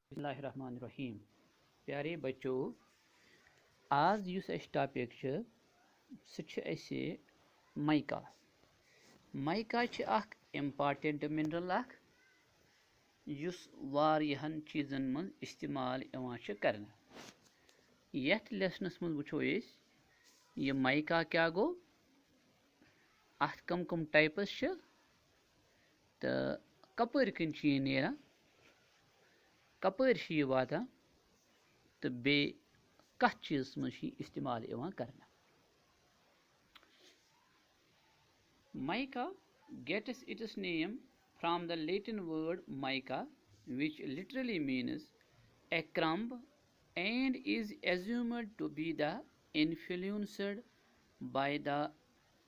बिस्मिल्लाहिर्रहमानिर्रहीम। प्यारे बच्चों, आज युस अस टॉपिक सह माइका। माइका अख इम्पार्टेंट मिनरल युस वारियहन चीजन मज इस्तेमाल करने। यथ लेसनस मज वुचो ये माइका क्या गो, अथ कम कम टाइप्स तो कपर कन यह नेरान, कपर यह वातान तो बे कथ चीज मज इस्तेमाल करने। Mica gets its name from the Latin word mica, which literally means a crumb, and is assumed to be the influenced by the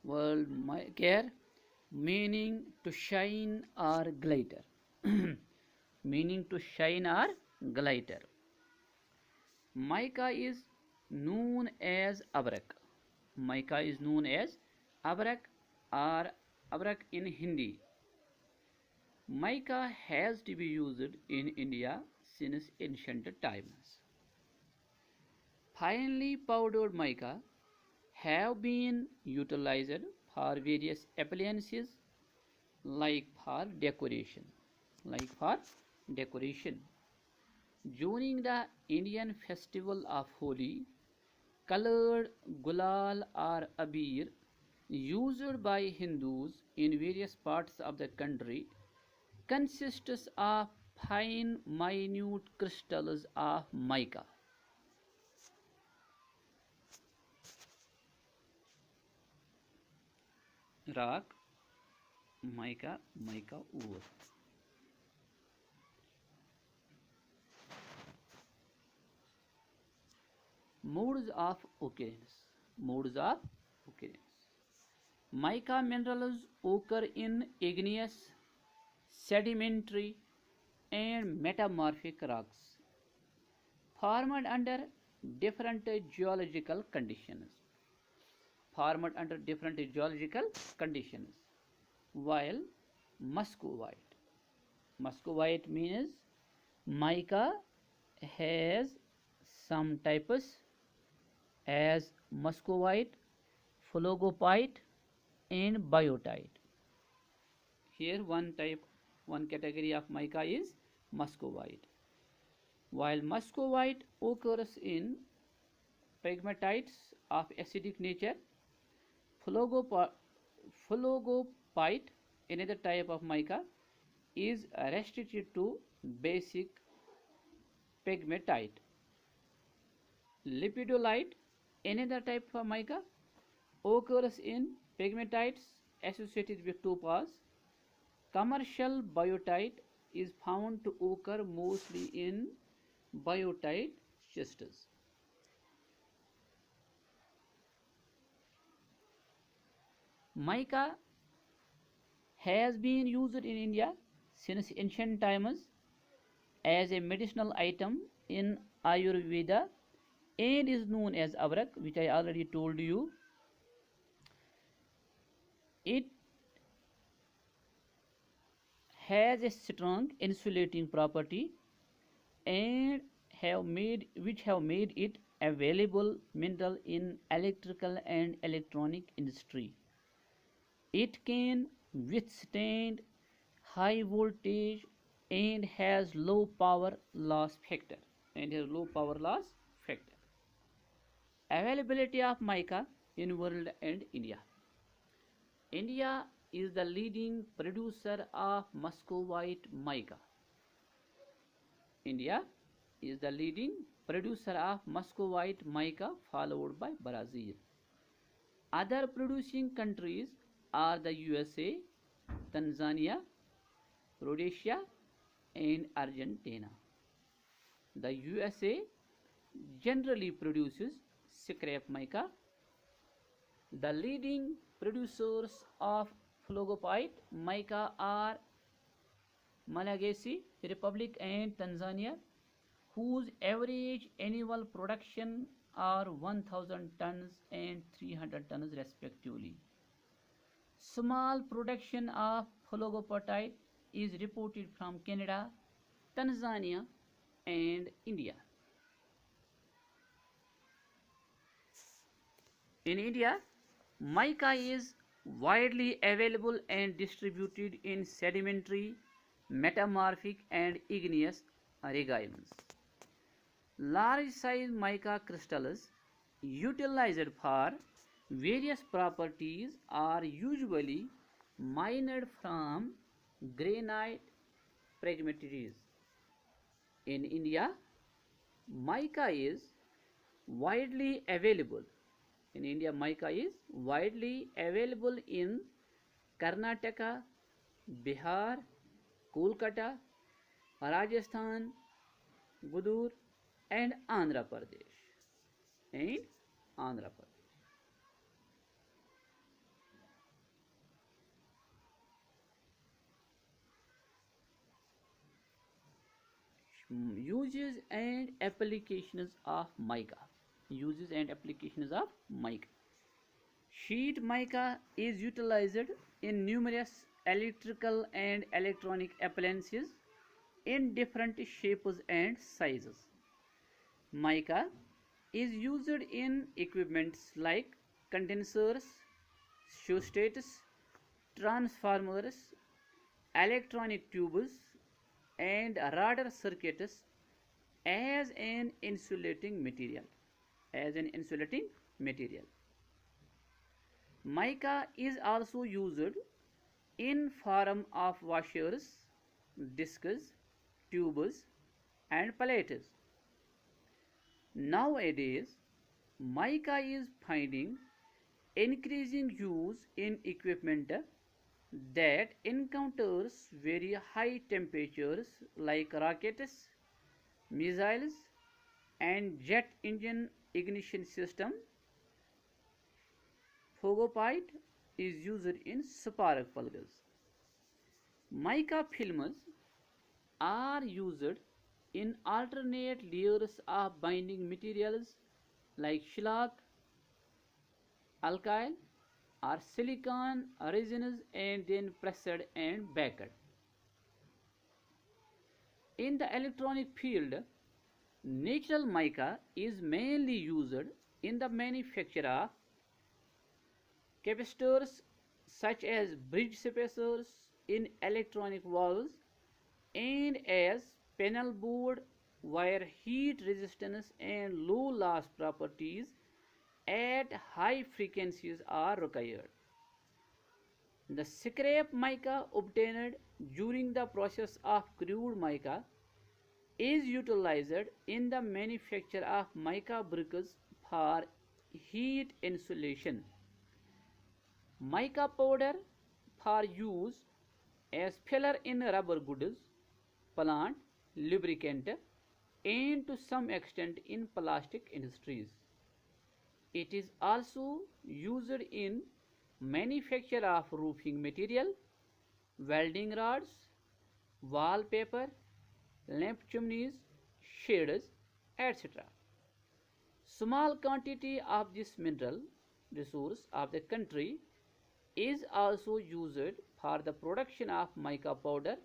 word micare, meaning to shine or glitter. Meaning to shine or glitter. Mica is known as abrak. Mica is known as abrak or abrak in Hindi. Mica has to be used in India since ancient times. Finely powdered mica have been utilized for various appliances like for decoration. During the Indian festival of Holi, colored gulal or abir used by Hindus in various parts of the country consists of fine minute crystals of mica. Rock, mica ore. Modes of occurrence. Mica minerals occur in igneous, sedimentary, and metamorphic rocks formed under different geological conditions. While muscovite means mica has some types as muscovite, phlogopite, and biotite. Here one category of mica is muscovite. While muscovite occurs in pegmatites of acidic nature, phlogopite, another type of mica, is restricted to basic pegmatite. Lepidolite, another type of mica, occurs in pegmatites associated with topaz. Commercial biotite is found to occur mostly in biotite schsts. Mica has been used in India since ancient times as a medicinal item in Ayurveda and is known as abrak, which I already told you. It has a strong insulating property and which have made it a valuable mineral in electrical and electronic industry. It can withstand high voltage and has low power loss factor. Availability of mica in world and India. India is the leading producer of muscovite mica. Followed by Brazil. Other producing countries are the USA, Tanzania, Rhodesia, and Argentina. The USA generally produces scrap mica. The leading producers of phlogopite mica are Malagasy, Republic, and Tanzania, whose average annual production are 1000 tons and 300 tons respectively. Small production of phlogopatite is reported from Canada, Tanzania, and India. In India, mica is widely available and distributed in sedimentary, metamorphic, and igneous regions. Large size mica crystals utilized for various properties are usually mined from granite pegmatites. In India, mica is widely available. In India, mica is widely available in Karnataka, Bihar, Kolkata, Rajasthan, Gudur, and Andhra Pradesh. And Andhra Pradesh. Uses and applications of mica. Uses and applications of mica. Sheet mica is utilized in numerous electrical and electronic appliances in different shapes and sizes. Mica is used in equipments like condensers, rheostats, transformers, electronic tubes, and radar circuits as an insulating material. As an insulating material. Mica is also used in form of washers, discs, tubes, and plates. Nowadays, mica is finding increasing use in equipment that encounters very high temperatures like rockets, missiles, and jet engine ignition system. Fogopite is used in spark plugs. Mica films are used in alternate layers of binding materials like shellac, alkyl, or silicon resins and then pressed and baked. In the electronic field, natural mica is mainly used in the manufacture of capacitors such as bridge spacers in electronic valves and as panel board where heat resistance and low loss properties at high frequencies are required. The scrap mica obtained during the process of crude mica is utilized in the manufacture of mica bricks for heat insulation. Mica powder for use as filler in rubber goods, plant, lubricant, and to some extent in plastic industries. It is also used in manufacture of roofing material, welding rods, wallpaper, lamp chimneys, shades, etc. Small quantity of this mineral resource of the country is also used for the production of mica powder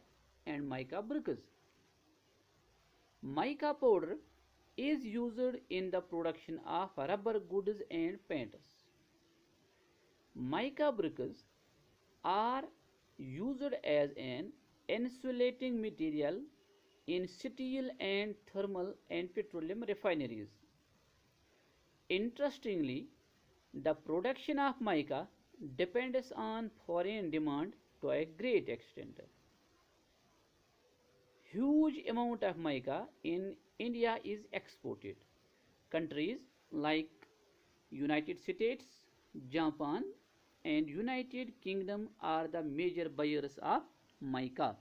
and mica bricks. Mica powder is used in the production of rubber goods and paints. Mica bricks are used as an insulating material in steel and thermal and petroleum refineries. Interestingly, the production of mica depends on foreign demand to a great extent. Huge amount of mica in India is exported. Countries like United States, Japan, and United Kingdom are the major buyers of mica.